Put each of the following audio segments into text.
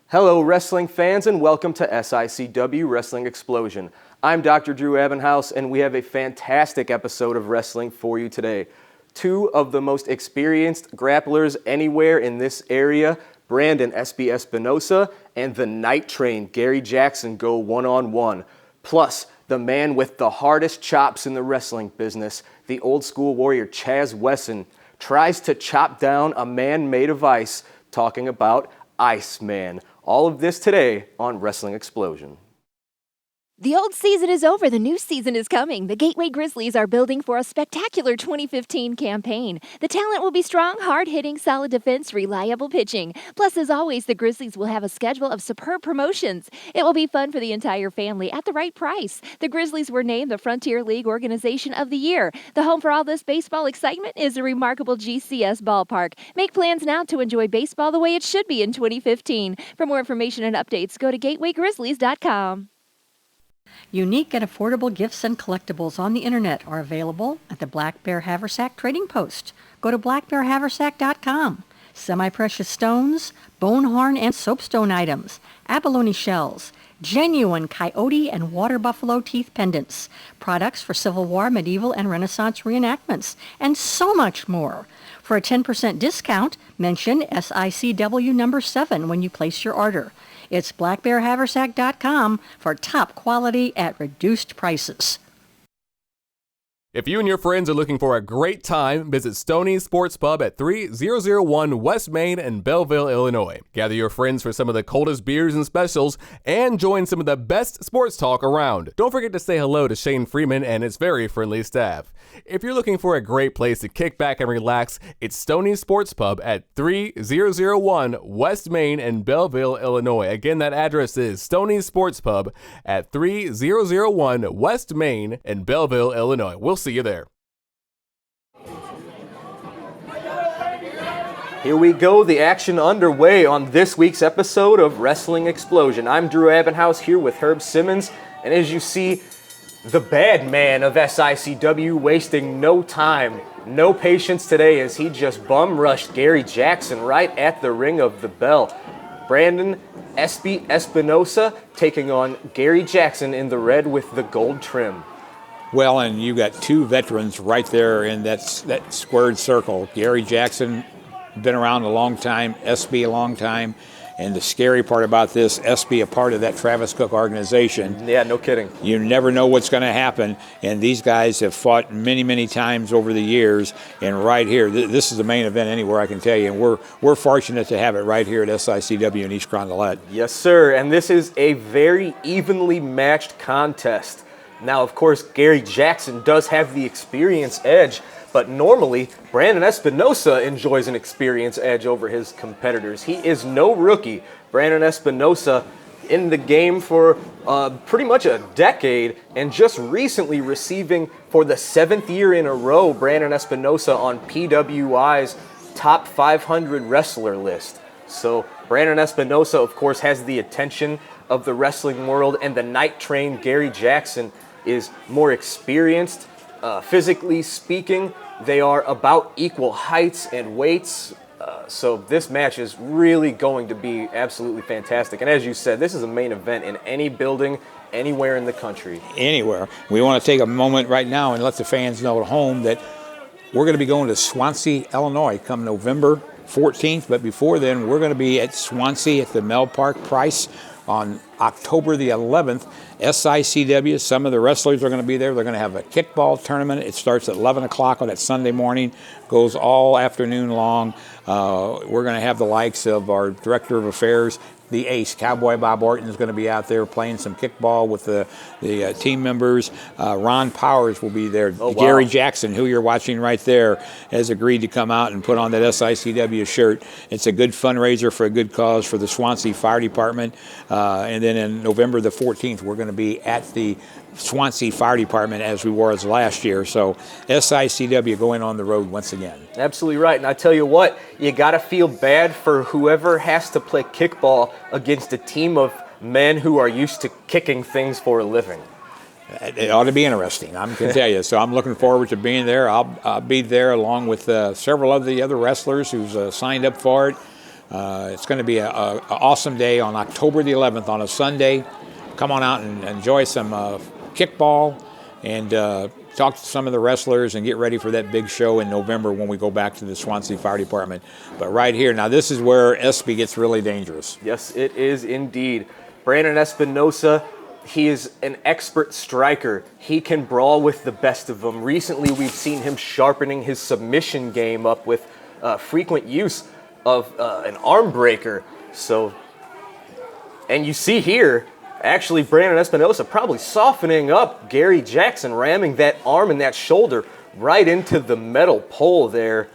Hello, wrestling fans, and welcome to SICW Wrestling Explosion. I'm Dr. Drew Ebenhaus, and we have a fantastic episode of wrestling for you today. Two of the most experienced grapplers anywhere in this area, Brandon "SB" Espinosa and the Night Train, Gary Jackson, go one-on-one. Plus, the man with the hardest chops in the wrestling business, the old school warrior Chaz Wesson, tries to chop down a man made of ice, talking about Iceman. All of this today on Wrestling Explosion. The old season is over. The new season is coming. The Gateway Grizzlies are building for a spectacular 2015 campaign. The talent will be strong, hard-hitting, solid defense, reliable pitching. Plus, as always, the Grizzlies will have a schedule of superb promotions. It will be fun for the entire family at the right price. The Grizzlies were named the Frontier League Organization of the Year. The home for all this baseball excitement is the remarkable GCS ballpark. Make plans now to enjoy baseball the way it should be in 2015. For more information and updates, go to gatewaygrizzlies.com. Unique and affordable gifts and collectibles on the internet are available at the Black Bear Haversack Trading Post. Go to blackbearhaversack.com. Semi-precious stones, bone horn and soapstone items, abalone shells, genuine coyote and water buffalo teeth pendants, products for Civil War, medieval, and Renaissance reenactments, and so much more. For a 10% discount, mention SICW number 7 when you place your order. It's blackbearhaversack.com for top quality at reduced prices. If you and your friends are looking for a great time, visit Stoney's Sports Pub at 3001 West Main in Belleville, Illinois. Gather your friends for some of the coldest beers and specials and join some of the best sports talk around. Don't forget to say hello to Shane Freeman and his very friendly staff. If you're looking for a great place to kick back and relax, it's Stoney's Sports Pub at 3001 West Main in Belleville, Illinois. Again, that address is Stoney's Sports Pub at 3001 West Main in Belleville, Illinois. We'll see you there. Here we go, the action underway on this week's episode of Wrestling Explosion. I'm Drew Ebenhaus here with Herb Simmons, and as you see, the bad man of SICW wasting no time, no patience today as he just bum-rushed Gary Jackson right at the ring of the bell. Brandon "SB" Espinosa taking on Gary Jackson in the red with the gold trim. Well, and you got two veterans right there in that squared circle. Gary Jackson, been around a long time, SB a long time, and the scary part about this, SB a part of that Travis Cook organization. Yeah, no kidding. You never know what's going to happen, and these guys have fought many, many times over the years, and right here, this is the main event anywhere, I can tell you, and we're fortunate to have it right here at SICW in East CARONDELET. Yes, sir, and this is a very evenly matched contest. Now, of course, Gary Jackson does have the experience edge, but normally, Brandon Espinosa enjoys an experience edge over his competitors. He is no rookie. Brandon Espinosa in the game for pretty much a decade, and just recently receiving for the 7th year in a row, Brandon Espinosa on PWI's top 500 wrestler list. So Brandon Espinosa, of course, has the attention of the wrestling world, and the Night Train, Gary Jackson, is more experienced. Physically speaking, they are about equal heights and weights. So this match is really going to be absolutely fantastic. And as you said, this is a main event in any building, anywhere in the country. Anywhere. We want to take a moment right now and let the fans know at home that we're going to be going to Swansea, Illinois, come November 14th. But before then, we're going to be at Swansea at the Mel Park Price on October the 11th. SICW, some of the wrestlers are going to be there. They're going to have a kickball tournament. It starts at 11 o'clock on that Sunday morning, goes all afternoon long. We're going to have the likes of our Director of Affairs, the ace, Cowboy Bob Orton, is going to be out there playing some kickball with the team members. Ron Powers will be there. Oh, wow. Gary Jackson, who you're watching right there, has agreed to come out and put on that SICW shirt. It's a good fundraiser for a good cause for the Swansea Fire Department. And then in November the 14th, we're going to be at the Swansea Fire Department as we were as last year. So SICW going on the road once again. Absolutely right. And I tell you what, you got to feel bad for whoever has to play kickball against a team of men who are used to kicking things for a living. It ought to be interesting, I can tell you. So I'm looking forward to being there. I'll be there along with several of the other wrestlers who's signed up for it. It's going to be an awesome day on October the 11th on a Sunday. Come on out and enjoy some kickball and talk to some of the wrestlers and get ready for that big show in November when we go back to the Swansea Fire Department. But right here, now this is where SB gets really dangerous. Yes, it is indeed. Brandon Espinosa, he is an expert striker. He can brawl with the best of them. Recently, we've seen him sharpening his submission game up with frequent use of an arm breaker. So, and you see here, actually, Brandon Espinosa probably softening up Gary Jackson, ramming that arm and that shoulder right into the metal pole there.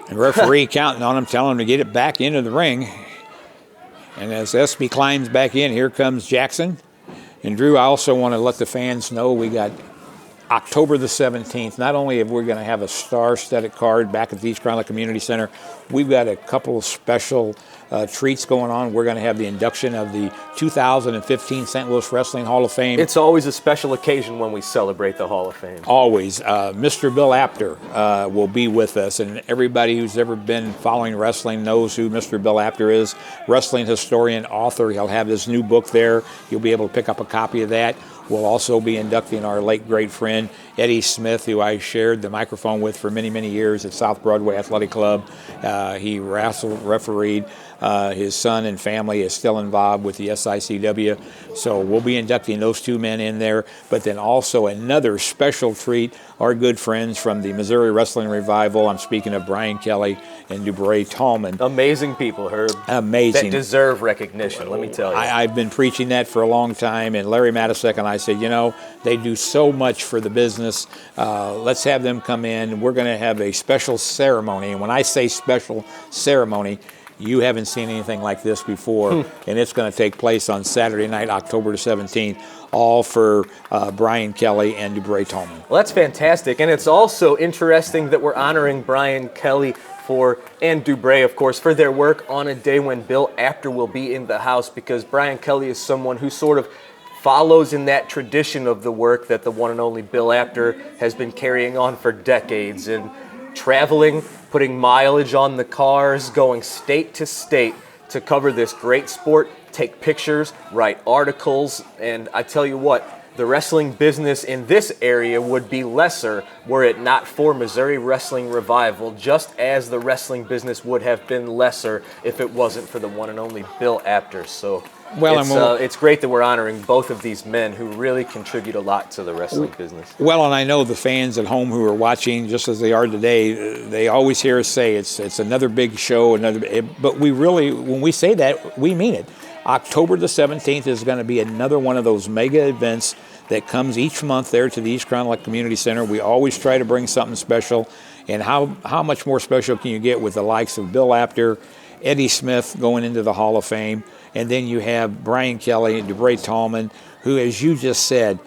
And referee counting on him, telling him to get it back into the ring. And as SB climbs back in, here comes Jackson. And Drew, I also want to let the fans know we got October the 17th. Not only have we going to have a star-studded card back at the East Carolina Community Center, we've got a couple of special treats going on. We're going to have the induction of the 2015 St. Louis Wrestling Hall of Fame. It's always a special occasion when we celebrate the Hall of Fame. Always. Mr. Bill Apter will be with us, and everybody who's ever been following wrestling knows who Mr. Bill Apter is. Wrestling historian, author. He'll have his new book there. You'll be able to pick up a copy of that. We'll also be inducting our late great friend Eddie Smith, who I shared the microphone with for many, many years at South Broadway Athletic Club. He refereed. His son and family is still involved with the SICW. So we'll be inducting those two men in there. But then also another special treat, our good friends from the Missouri Wrestling Revival. I'm speaking of Brian Kelly and DuBray Tallman. Amazing people, Herb. Amazing. That deserve recognition, let me tell you. I've been preaching that for a long time, and Larry Matisek and I said, you know, they do so much for the business. Let's have them come in. We're going to have a special ceremony. And when I say special ceremony, you haven't seen anything like this before, and it's going to take place on Saturday night, October the 17th, all for Brian Kelly and DuBray Tallman. Well, that's fantastic, and it's also interesting that we're honoring Brian Kelly and DuBray, of course, for their work on a day when Bill Apter will be in the house, because Brian Kelly is someone who sort of follows in that tradition of the work that the one and only Bill Apter has been carrying on for decades, and traveling, putting mileage on the cars, going state to state to cover this great sport, take pictures, write articles, and I tell you what, the wrestling business in this area would be lesser were it not for Missouri Wrestling Revival, just as the wrestling business would have been lesser if it wasn't for the one and only Bill Apter. So it's great that we're honoring both of these men who really contribute a lot to the wrestling business. Well, and I know the fans at home who are watching, just as they are today, they always hear us say it's another big show, but we really, when we say that, we mean it. October the 17th is going to be another one of those mega events that comes each month there to the East Carolina Community Center. We always try to bring something special, and how much more special can you get with the likes of Bill Apter, Eddie Smith going into the Hall of Fame, and then you have Brian Kelly and DuBray Tallman, who, as you just said,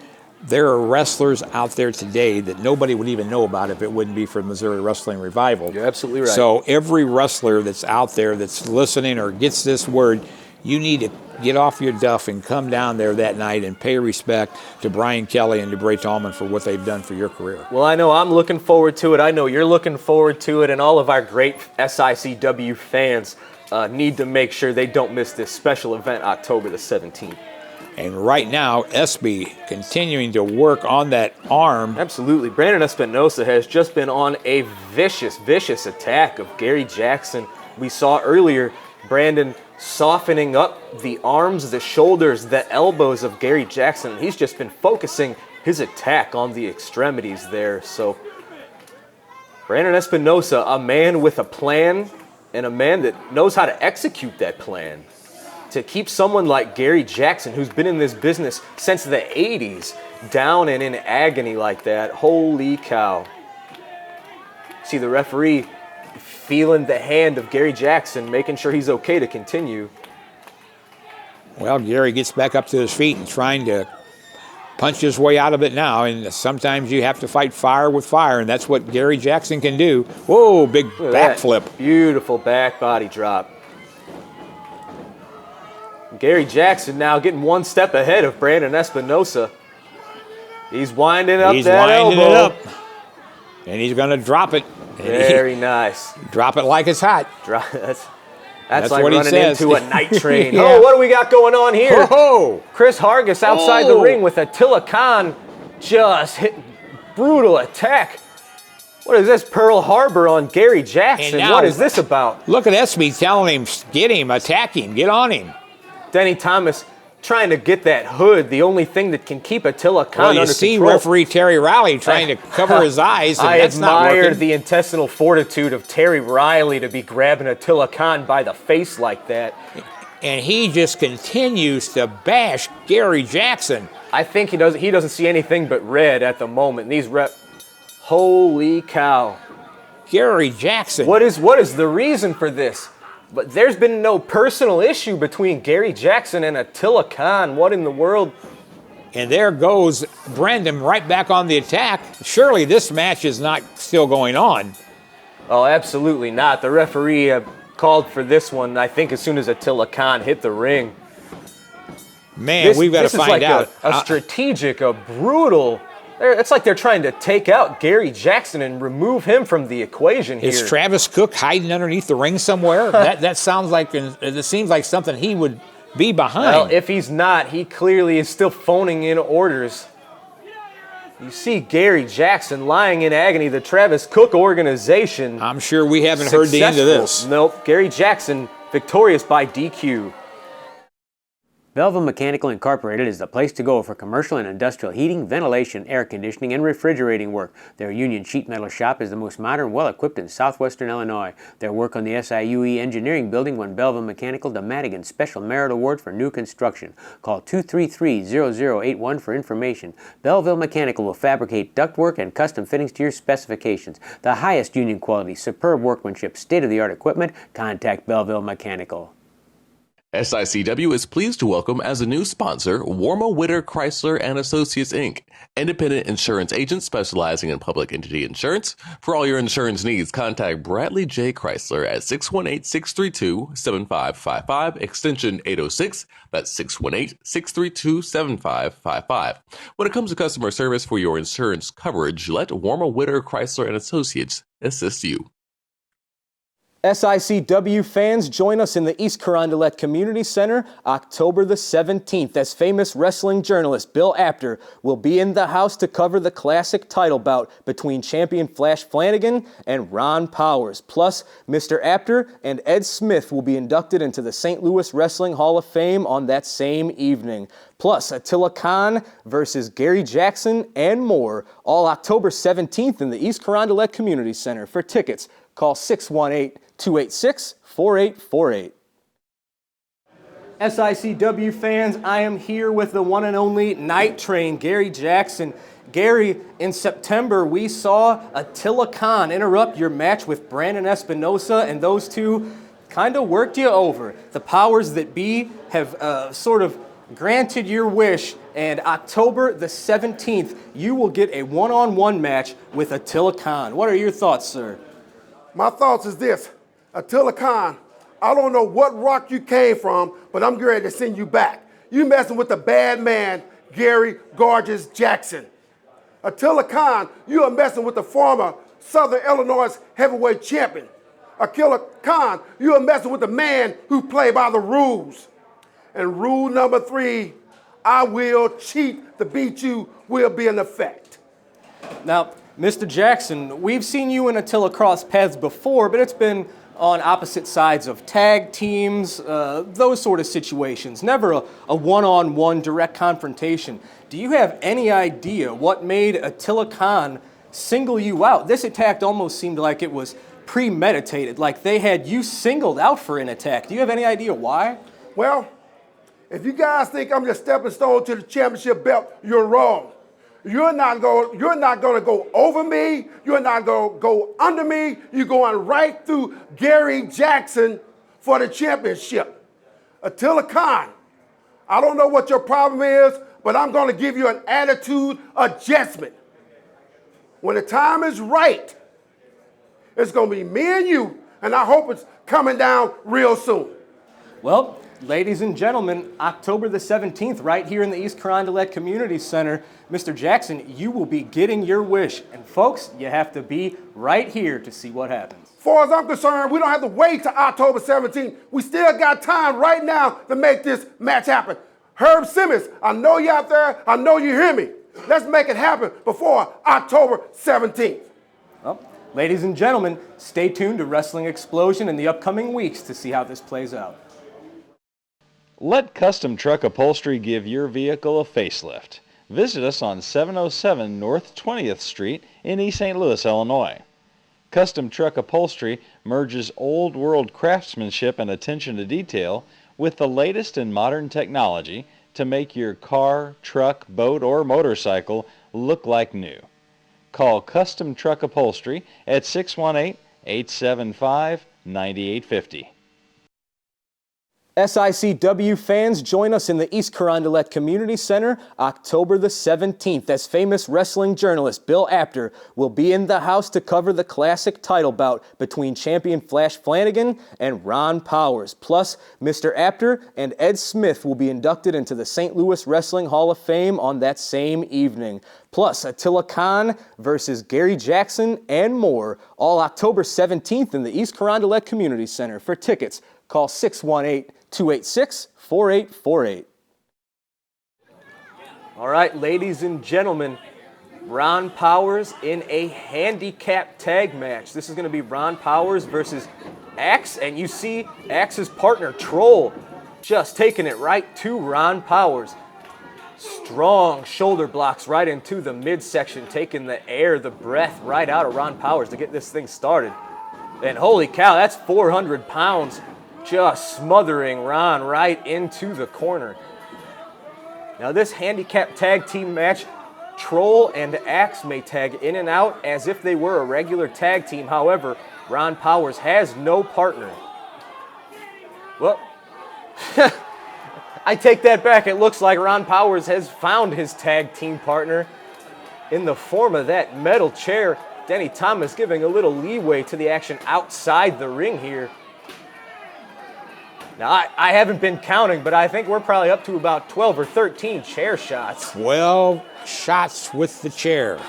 there are wrestlers out there today that nobody would even know about if it wouldn't be for Missouri Wrestling Revival. You're absolutely right. So every wrestler that's out there that's listening or gets this word, you need to get off your duff and come down there that night and pay respect to Brian Kelly and DuBray Tallman for what they've done for your career. Well, I know I'm looking forward to it. I know you're looking forward to it, and all of our great SICW fans need to make sure they don't miss this special event October the 17th. And right now, SB continuing to work on that arm. Absolutely. Brandon Espinosa has just been on a vicious, vicious attack of Gary Jackson. We saw earlier Brandon softening up the arms, the shoulders, the elbows of Gary Jackson. He's just been focusing his attack on the extremities there. So Brandon Espinosa, a man with a plan and a man that knows how to execute that plan. To keep someone like Gary Jackson, who's been in this business since the 80s, down and in agony like that, holy cow. See the referee feeling the hand of Gary Jackson, making sure he's okay to continue. Well, Gary gets back up to his feet and trying to punch his way out of it now, and sometimes you have to fight fire with fire, and that's what Gary Jackson can do. Whoa, big backflip. Beautiful back body drop. Gary Jackson now getting one step ahead of Brandon Espinosa. He's winding up that elbow. And he's going to drop it. Very nice. Drop it like it's hot. That's like what he running says. into a night train. Yeah. Oh, what do we got going on here? Oh, Chris Hargis outside the ring with Attila Khan just hit brutal attack. What is this, Pearl Harbor on Gary Jackson? now- What is this about? look at Espy telling him, get him, attack him, get on him. Denny Thomas trying to get that hood, the only thing that can keep Attila Khan Well, you under see control. referee Terry Riley trying to cover his eyes, and I that's not admired working. the intestinal fortitude of Terry Riley to be grabbing Attila Khan by the face like that. And he just continues to bash Gary Jackson. I think he doesn't see anything but red at the moment. These holy cow. Gary Jackson. What is the reason for this? But there's been no personal issue between Gary Jackson and Attila Khan. What in the world? And there goes Brandon right back on the attack. Surely this match is not still going on. Oh, absolutely not. The referee called for this one, I think, as soon as Attila Khan hit the ring. Man, we've got to find out. A strategic, a brutal. It's like they're trying to take out Gary Jackson and remove him from the equation here. Is Travis Cook hiding underneath the ring somewhere? that sounds like, it seems like something he would be behind. Well, if he's not, he clearly is still phoning in orders. You see Gary Jackson lying in agony. The Travis Cook organization. I'm sure we haven't heard the end of this. Nope. Gary Jackson victorious by DQ. Belleville Mechanical Incorporated is the place to go for commercial and industrial heating, ventilation, air conditioning, and refrigerating work. Their union sheet metal shop is the most modern, well-equipped in southwestern Illinois. Their work on the SIUE Engineering Building won Belleville Mechanical the Madigan Special Merit Award for new construction. Call 233-0081 for information. Belleville Mechanical will fabricate ductwork and custom fittings to your specifications. The highest union quality, superb workmanship, state-of-the-art equipment. Contact Belleville Mechanical. SICW is pleased to welcome as a new sponsor Warma Witter Chrysler and Associates Inc., independent insurance agent specializing in public entity insurance. For all your insurance needs, contact Bradley J. Chrysler at 618-632-7555, extension 806. That's 618-632-7555. When it comes to customer service for your insurance coverage, let Warma Witter Chrysler and Associates assist you. SICW fans, join us in the East Carondelet Community Center October the 17th as famous wrestling journalist Bill Apter will be in the house to cover the classic title bout between champion Flash Flanagan and Ron Powers. Plus, Mr. Apter and Ed Smith will be inducted into the St. Louis Wrestling Hall of Fame on that same evening. Plus, Attila Khan versus Gary Jackson and more, all October 17th in the East Carondelet Community Center. For tickets, call 618-286-4848. SICW fans, I am here with the one and only Night Train, Gary Jackson. Gary, in September, we saw Attila Khan interrupt your match with Brandon Espinosa, and those two kind of worked you over. The powers that be have sort of granted your wish, and October the 17th, you will get a one-on-one match with Attila Khan. What are your thoughts, sir? My thoughts is this. Attila Khan, I don't know what rock you came from, but I'm ready to send you back. You messing with the bad man, Gary Gorgeous Jackson. Attila Khan, you are messing with the former Southern Illinois heavyweight champion. Attila Khan, you are messing with the man who played by the rules. And rule number 3, I will cheat to beat you will be in effect. Now, Mr. Jackson, we've seen you and Attila cross paths before, but it's been on opposite sides of tag teams, those sort of situations. Never a one-on-one direct confrontation. Do you have any idea what made Attila Khan single you out? This attack almost seemed like it was premeditated, like they had you singled out for an attack. Do you have any idea why? Well, if you guys think I'm just stepping stone to the championship belt, you're wrong. You're not going to go over me. You're not going to go under me. You're going right through Gary Jackson for the championship. Attila Khan, I don't know what your problem is, but I'm going to give you an attitude adjustment. When the time is right, it's going to be me and you, and I hope it's coming down real soon. Well, ladies and gentlemen, October the 17th, right here in the East Carondelet Community Center, Mr. Jackson, you will be getting your wish. And folks, you have to be right here to see what happens. far as I'm concerned, we don't have to wait till October 17th. We still got time right now to make this match happen. Herb Simmons, I know you out there. I know you hear me. Let's make it happen before October 17th. Well, ladies and gentlemen, stay tuned to Wrestling Explosion in the upcoming weeks to see how this plays out. Let Custom Truck Upholstery give your vehicle a facelift. Visit us on 707 North 20th Street in East St. Louis, Illinois. Custom Truck Upholstery merges old world craftsmanship and attention to detail with the latest in modern technology to make your car, truck, boat, or motorcycle look like new. Call Custom Truck Upholstery at 618-875-9850. SICW fans, join us in the East Carondelet Community Center October the 17th as famous wrestling journalist Bill Apter will be in the house to cover the classic title bout between champion Flash Flanagan and Ron Powers. Plus, Mr. Apter and Ed Smith will be inducted into the St. Louis Wrestling Hall of Fame on that same evening. Plus, Attila Khan versus Gary Jackson and more, all October 17th in the East Carondelet Community Center. For tickets, call 618-286-4848. All right, ladies and gentlemen, Ron Powers in a handicap tag match. This is going to be Ron Powers versus Axe, and you see Axe's partner, Troll, just taking it right to Ron Powers. Strong shoulder blocks right into the midsection, taking the air, the breath right out of Ron Powers to get this thing started. And holy cow, that's 400 pounds. Just smothering Ron right into the corner. Now this handicap tag team match, Troll and Axe may tag in and out as if they were a regular tag team. However, Ron Powers has no partner. Well, I take that back. It looks like Ron Powers has found his tag team partner in the form of that metal chair. Denny Thomas giving a little leeway to the action outside the ring here. Now, I haven't been counting, but I think we're probably up to about 12 or 13 chair shots. 12 shots with the chair.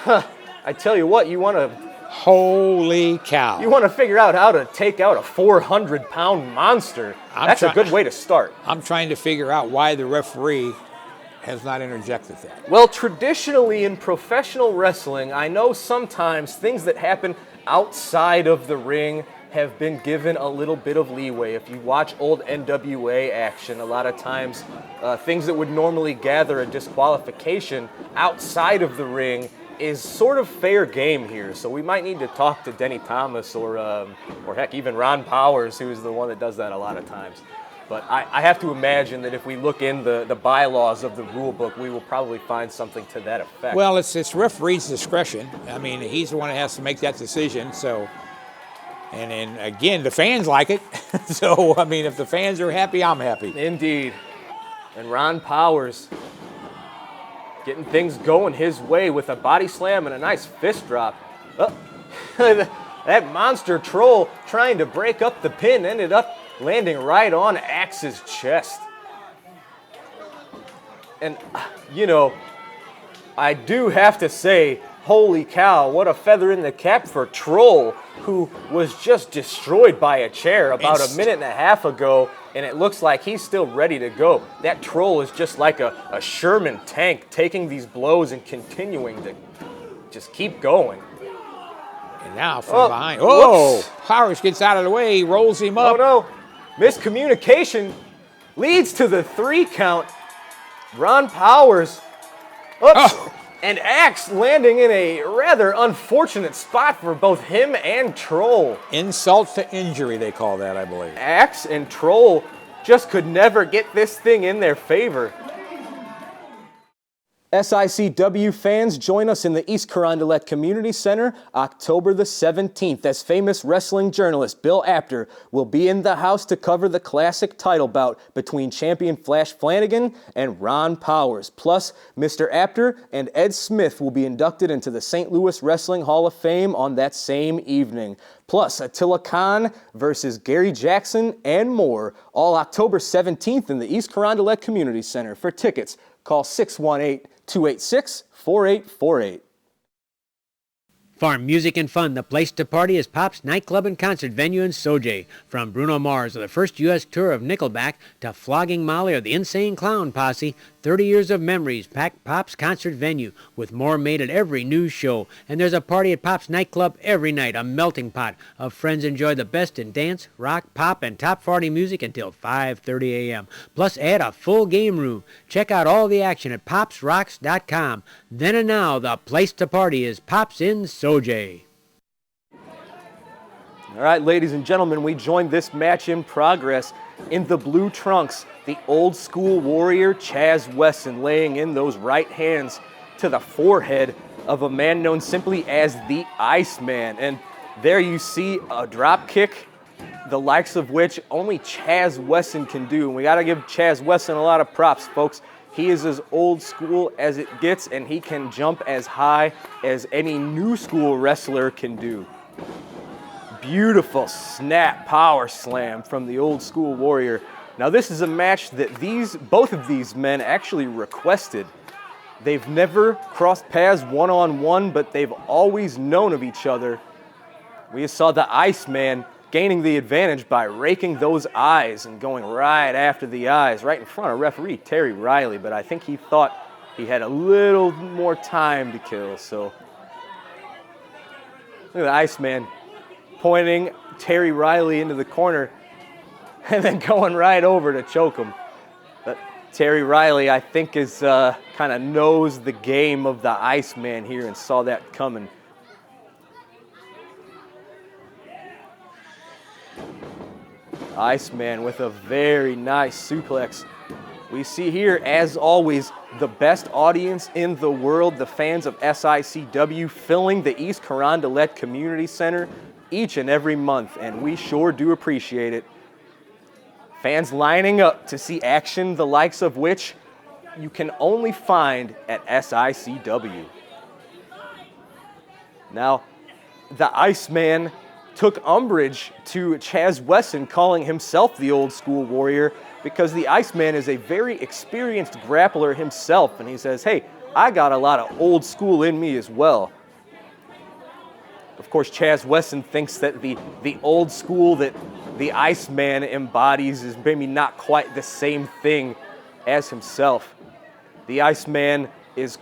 I tell you what, you want to... Holy cow. You want to figure out how to take out a 400-pound monster. That's a good way to start. I'm trying to figure out why the referee has not interjected that. Well, traditionally in professional wrestling, I know sometimes things that happen outside of the ring have been given a little bit of leeway. If you watch old NWA action, a lot of times things that would normally gather a disqualification outside of the ring is sort of fair game here. So we might need to talk to Denny Thomas or heck, even Ron Powers, who is the one that does that a lot of times. But I have to imagine that if we look in the bylaws of the rule book, we will probably find something to that effect. Well, it's referee's discretion. I mean, he's the one that has to make that decision, so... And again, the fans like it. So, I mean, if the fans are happy, I'm happy. Indeed. And Ron Powers getting things going his way with a body slam and a nice fist drop. Oh, that monster Troll trying to break up the pin ended up landing right on Axe's chest. And, you know, I do have to say, holy cow, what a feather in the cap for Troll, who was just destroyed by a chair about a minute and a half ago, and it looks like he's still ready to go. That Troll is just like a Sherman tank, taking these blows and continuing to just keep going. And now from behind. Oh, whoops. Powers gets out of the way, rolls him up. Oh no, miscommunication leads to the 3 count. Ron Powers. Oops. Oh. And Axe landing in a rather unfortunate spot for both him and Troll. Insult to injury, they call that, I believe. Axe and Troll just could never get this thing in their favor. SICW fans, join us in the East Carondelet Community Center October the 17th as famous wrestling journalist Bill Apter will be in the house to cover the classic title bout between champion Flash Flanagan and Ron Powers. Plus, Mr. Apter and Ed Smith will be inducted into the St. Louis Wrestling Hall of Fame on that same evening. Plus, Attila Khan versus Gary Jackson and more, all October 17th in the East Carondelet Community Center. For tickets, call 618-286-4848. For music and fun, the place to party is Pop's nightclub and concert venue in Sojay. From Bruno Mars or the first U.S. tour of Nickelback to Flogging Molly or the Insane Clown Posse, 30 years of memories pack Pop's concert venue with more made at every news show. And there's a party at Pop's nightclub every night, a melting pot of friends enjoy the best in dance, rock, pop, and top 40 music until 5:30 a.m. Plus add a full game room. Check out all the action at popsrocks.com. Then and now, the place to party is Pop's in Sojay. All right, ladies and gentlemen, we join this match in progress in the blue trunks. The old school warrior Chaz Wesson laying in those right hands to the forehead of a man known simply as the Iceman. And there you see a drop kick, the likes of which only Chaz Wesson can do. And we got to give Chaz Wesson a lot of props, folks. He is as old school as it gets, and he can jump as high as any new school wrestler can do. Beautiful snap power slam from the old school warrior. Now this is a match that both of these men actually requested. They've never crossed paths one-on-one, but they've always known of each other. We saw the Iceman gaining the advantage by raking those eyes and going right after the eyes, right in front of referee Terry Riley, but I think he thought he had a little more time to kill, so. Look at the Iceman pointing Terry Riley into the corner and then going right over to choke him. But Terry Riley, I think, is kind of knows the game of the Iceman here and saw that coming. Iceman with a very nice suplex. We see here, as always, the best audience in the world, the fans of SICW, filling the East Carondelet Community Center each and every month, and we sure do appreciate it. Fans lining up to see action, the likes of which you can only find at SICW. Now, the Iceman took umbrage to Chaz Wesson calling himself the old school warrior because the Iceman is a very experienced grappler himself, and he says, hey, I got a lot of old school in me as well. Of course, Chaz Wesson thinks that the old school that the Iceman embodies is maybe not quite the same thing as himself. The Iceman is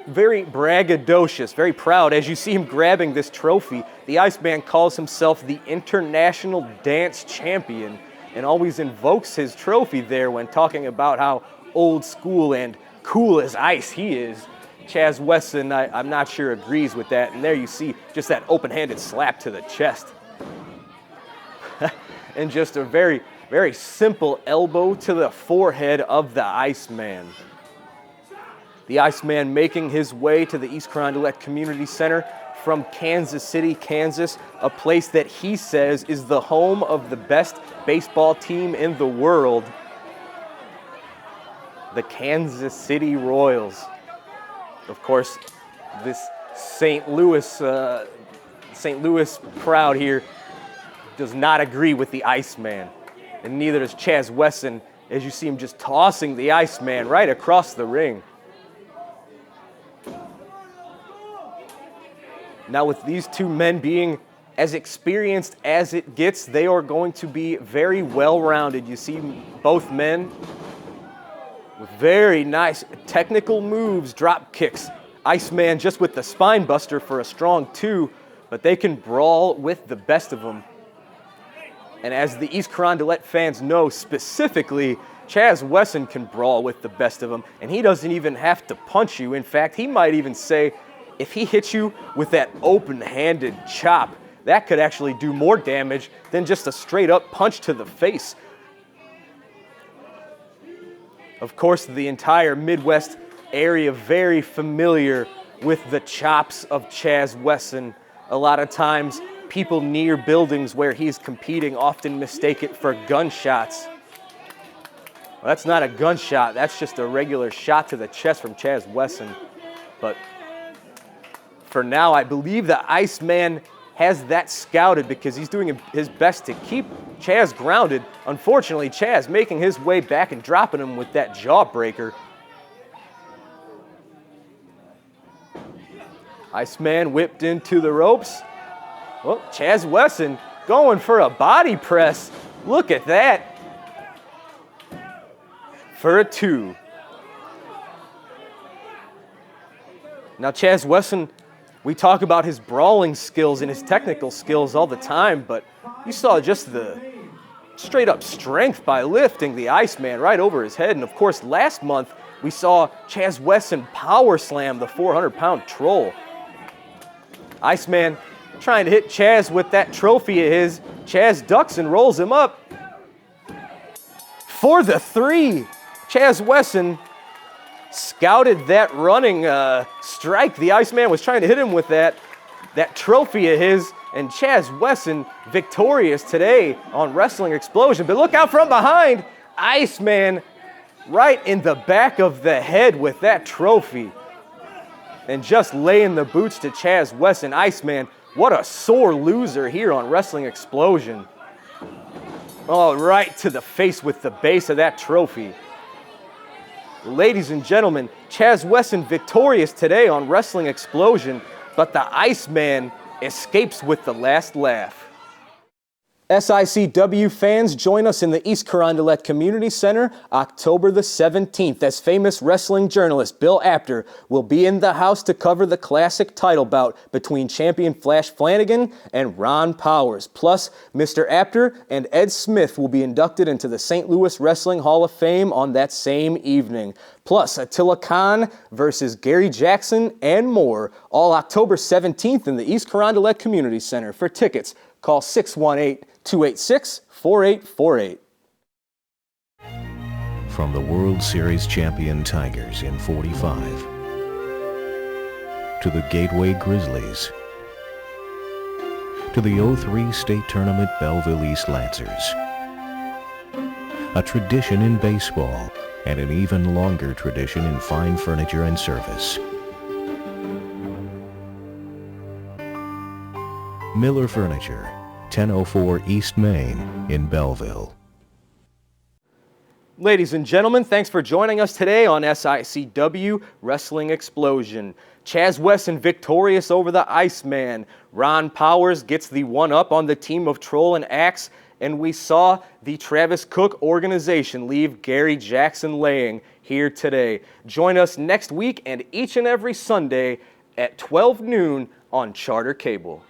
very braggadocious, very proud. As you see him grabbing this trophy, the Iceman calls himself the International Dance Champion and always invokes his trophy there when talking about how old school and cool as ice he is. Chaz Wesson, I'm not sure, agrees with that. And there you see just that open-handed slap to the chest. And just a very, very simple elbow to the forehead of the Iceman. The Iceman making his way to the East Carondelet Community Center from Kansas City, Kansas, a place that he says is the home of the best baseball team in the world, the Kansas City Royals. Of course, this St. Louis crowd here does not agree with the Iceman, and neither does Chaz Wesson, as you see him just tossing the Iceman right across the ring. Now, with these two men being as experienced as it gets, they are going to be very well-rounded. You see both men with very nice technical moves, drop kicks. Iceman just with the spine buster for a strong 2, but they can brawl with the best of them. And as the East Carondelet fans know specifically, Chaz Wesson can brawl with the best of them, and he doesn't even have to punch you. In fact, he might even say, if he hits you with that open-handed chop, that could actually do more damage than just a straight-up punch to the face. Of course, the entire Midwest area very familiar with the chops of Chaz Wesson. A lot of times, people near buildings where he's competing often mistake it for gunshots. Well, that's not a gunshot. That's just a regular shot to the chest from Chaz Wesson. But for now, I believe the Iceman has that scouted because he's doing his best to keep Chaz grounded. Unfortunately, Chaz making his way back and dropping him with that jawbreaker. Iceman whipped into the ropes. Well, Chaz Wesson going for a body press. Look at that. For a 2. Now, Chaz Wesson, we talk about his brawling skills and his technical skills all the time, but you saw just the straight up strength by lifting the Iceman right over his head. And of course, last month, we saw Chaz Wesson power slam the 400-pound troll. Iceman trying to hit Chaz with that trophy of his. Chaz ducks and rolls him up. For the 3, Chaz Wesson scouted that running strike. The Iceman was trying to hit him with that trophy of his, and Chaz Wesson victorious today on Wrestling Explosion. But look out from behind, Iceman right in the back of the head with that trophy. And just laying the boots to Chaz Wesson. Iceman, what a sore loser here on Wrestling Explosion. Oh, right to the face with the base of that trophy. Ladies and gentlemen, Chaz Wesson victorious today on Wrestling Explosion, but the Iceman escapes with the last laugh. SICW fans, join us in the East Carondelet Community Center October the 17th as famous wrestling journalist Bill Apter will be in the house to cover the classic title bout between champion Flash Flanagan and Ron Powers. Plus, Mr. Apter and Ed Smith will be inducted into the St. Louis Wrestling Hall of Fame on that same evening. Plus, Attila Khan versus Gary Jackson and more, all October 17th in the East Carondelet Community Center. For tickets, call 618-286-4848. From the World Series champion Tigers in '45 to the Gateway Grizzlies to the '03 State Tournament Belleville East Lancers. A tradition in baseball and an even longer tradition in fine furniture and service. Miller Furniture, 1004 East Main in Belleville. Ladies and gentlemen, thanks for joining us today on SICW Wrestling Explosion. Chaz Wesson victorious over the Iceman. Ron Powers gets the one-up on the team of Troll and Axe. And we saw the Travis Cook organization leave Gary Jackson laying here today. Join us next week and each and every Sunday at 12 noon on Charter Cable.